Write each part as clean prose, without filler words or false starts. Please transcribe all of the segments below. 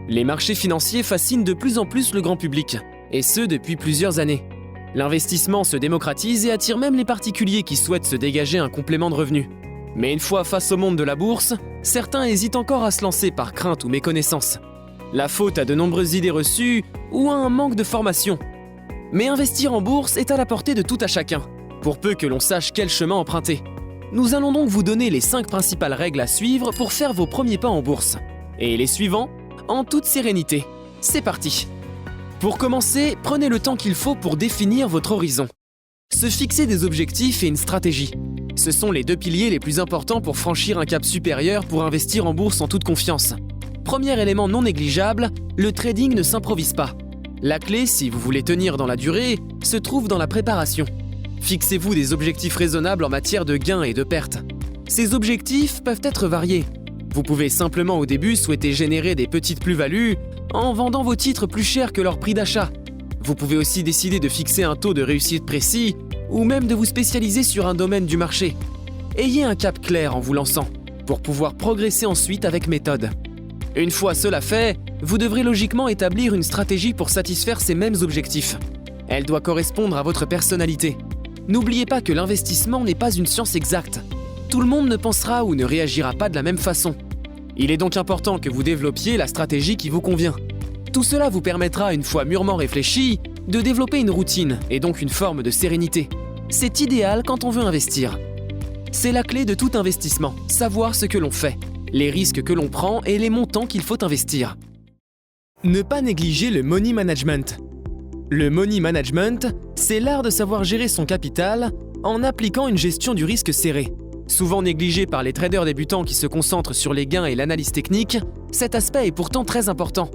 Les marchés financiers fascinent de plus en plus le grand public, et ce depuis plusieurs années. L'investissement se démocratise et attire même les particuliers qui souhaitent se dégager un complément de revenus. Mais une fois face au monde de la bourse, certains hésitent encore à se lancer par crainte ou méconnaissance. La faute à de nombreuses idées reçues ou à un manque de formation. Mais investir en bourse est à la portée de tout à chacun, pour peu que l'on sache quel chemin emprunter. Nous allons donc vous donner les 5 principales règles à suivre pour faire vos premiers pas en bourse. Et les suivants, en toute sérénité. C'est parti! Pour commencer, prenez le temps qu'il faut pour définir votre horizon. Se fixer des objectifs et une stratégie. Ce sont les 2 piliers les plus importants pour franchir un cap supérieur pour investir en bourse en toute confiance. Premier élément non négligeable, le trading ne s'improvise pas. La clé, si vous voulez tenir dans la durée, se trouve dans la préparation. Fixez-vous des objectifs raisonnables en matière de gains et de pertes. Ces objectifs peuvent être variés. Vous pouvez simplement au début souhaiter générer des petites plus-values en vendant vos titres plus chers que leur prix d'achat. Vous pouvez aussi décider de fixer un taux de réussite précis ou même de vous spécialiser sur un domaine du marché. Ayez un cap clair en vous lançant pour pouvoir progresser ensuite avec méthode. Une fois cela fait, vous devrez logiquement établir une stratégie pour satisfaire ces mêmes objectifs. Elle doit correspondre à votre personnalité. N'oubliez pas que l'investissement n'est pas une science exacte. Tout le monde ne pensera ou ne réagira pas de la même façon. Il est donc important que vous développiez la stratégie qui vous convient. Tout cela vous permettra, une fois mûrement réfléchi, de développer une routine et donc une forme de sérénité. C'est idéal quand on veut investir. C'est la clé de tout investissement, savoir ce que l'on fait, les risques que l'on prend et les montants qu'il faut investir. Ne pas négliger le money management. Le money management, c'est l'art de savoir gérer son capital en appliquant une gestion du risque serrée. Souvent négligé par les traders débutants qui se concentrent sur les gains et l'analyse technique, cet aspect est pourtant très important.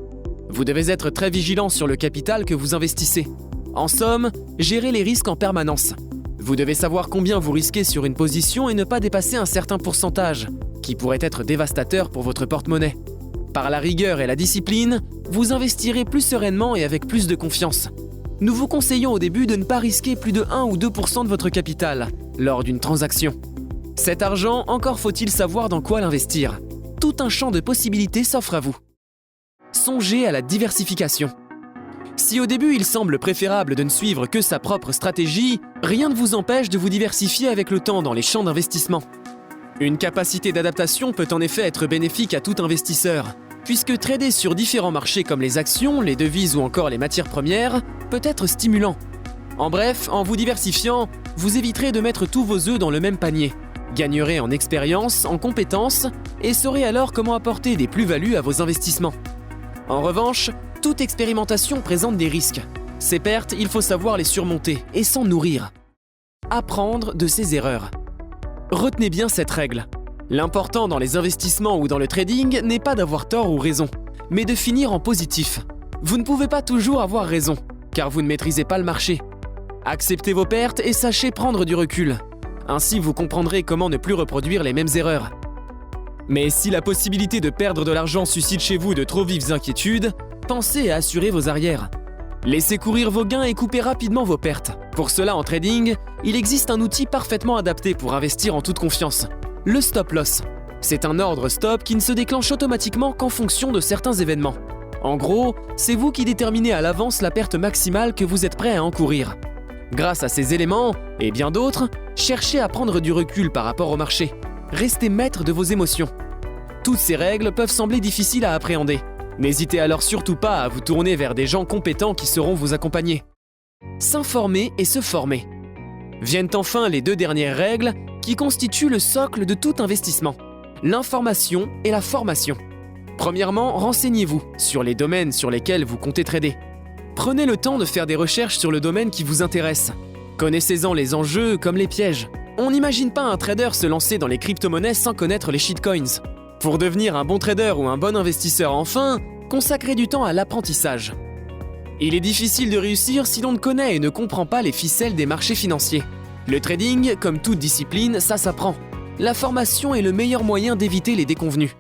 Vous devez être très vigilant sur le capital que vous investissez. En somme, gérez les risques en permanence. Vous devez savoir combien vous risquez sur une position et ne pas dépasser un certain pourcentage, qui pourrait être dévastateur pour votre porte-monnaie. Par la rigueur et la discipline, vous investirez plus sereinement et avec plus de confiance. Nous vous conseillons au début de ne pas risquer plus de 1 ou 2% de votre capital lors d'une transaction. Cet argent, encore faut-il savoir dans quoi l'investir. Tout un champ de possibilités s'offre à vous. Songez à la diversification. Si au début il semble préférable de ne suivre que sa propre stratégie, rien ne vous empêche de vous diversifier avec le temps dans les champs d'investissement. Une capacité d'adaptation peut en effet être bénéfique à tout investisseur, puisque trader sur différents marchés comme les actions, les devises ou encore les matières premières peut être stimulant. En bref, en vous diversifiant, vous éviterez de mettre tous vos œufs dans le même panier, gagnerez en expérience, en compétences et saurez alors comment apporter des plus-values à vos investissements. En revanche, toute expérimentation présente des risques. Ces pertes, il faut savoir les surmonter et s'en nourrir. Apprendre de ses erreurs. Retenez bien cette règle. L'important dans les investissements ou dans le trading n'est pas d'avoir tort ou raison, mais de finir en positif. Vous ne pouvez pas toujours avoir raison, car vous ne maîtrisez pas le marché. Acceptez vos pertes et sachez prendre du recul. Ainsi, vous comprendrez comment ne plus reproduire les mêmes erreurs. Mais si la possibilité de perdre de l'argent suscite chez vous de trop vives inquiétudes, pensez à assurer vos arrières. Laissez courir vos gains et coupez rapidement vos pertes. Pour cela, en trading, il existe un outil parfaitement adapté pour investir en toute confiance. Le stop loss. C'est un ordre stop qui ne se déclenche automatiquement qu'en fonction de certains événements. En gros, c'est vous qui déterminez à l'avance la perte maximale que vous êtes prêt à encourir. Grâce à ces éléments, et bien d'autres, cherchez à prendre du recul par rapport au marché. Restez maître de vos émotions. Toutes ces règles peuvent sembler difficiles à appréhender. N'hésitez alors surtout pas à vous tourner vers des gens compétents qui sauront vous accompagner. S'informer et se former. Viennent enfin les 2 dernières règles qui constituent le socle de tout investissement. L'information et la formation. Premièrement, renseignez-vous sur les domaines sur lesquels vous comptez trader. Prenez le temps de faire des recherches sur le domaine qui vous intéresse. Connaissez-en les enjeux comme les pièges. On n'imagine pas un trader se lancer dans les crypto-monnaies sans connaître les shitcoins. Pour devenir un bon trader ou un bon investisseur enfin, consacrez du temps à l'apprentissage. Il est difficile de réussir si l'on ne connaît et ne comprend pas les ficelles des marchés financiers. Le trading, comme toute discipline, ça s'apprend. La formation est le meilleur moyen d'éviter les déconvenues.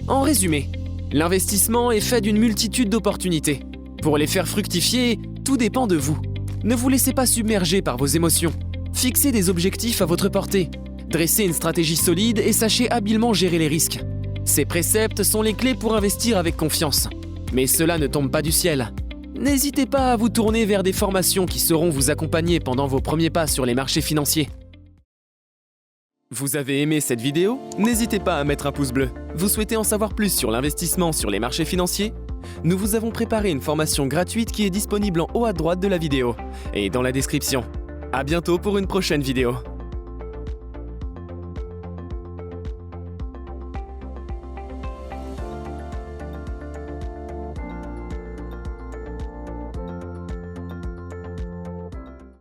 En résumé, l'investissement est fait d'une multitude d'opportunités. Pour les faire fructifier, tout dépend de vous. Ne vous laissez pas submerger par vos émotions. Fixez des objectifs à votre portée. Dressez une stratégie solide et sachez habilement gérer les risques. Ces préceptes sont les clés pour investir avec confiance. Mais cela ne tombe pas du ciel. N'hésitez pas à vous tourner vers des formations qui sauront vous accompagner pendant vos premiers pas sur les marchés financiers. Vous avez aimé cette vidéo? N'hésitez pas à mettre un pouce bleu. Vous souhaitez en savoir plus sur l'investissement sur les marchés financiers? Nous vous avons préparé une formation gratuite qui est disponible en haut à droite de la vidéo et dans la description. À bientôt pour une prochaine vidéo.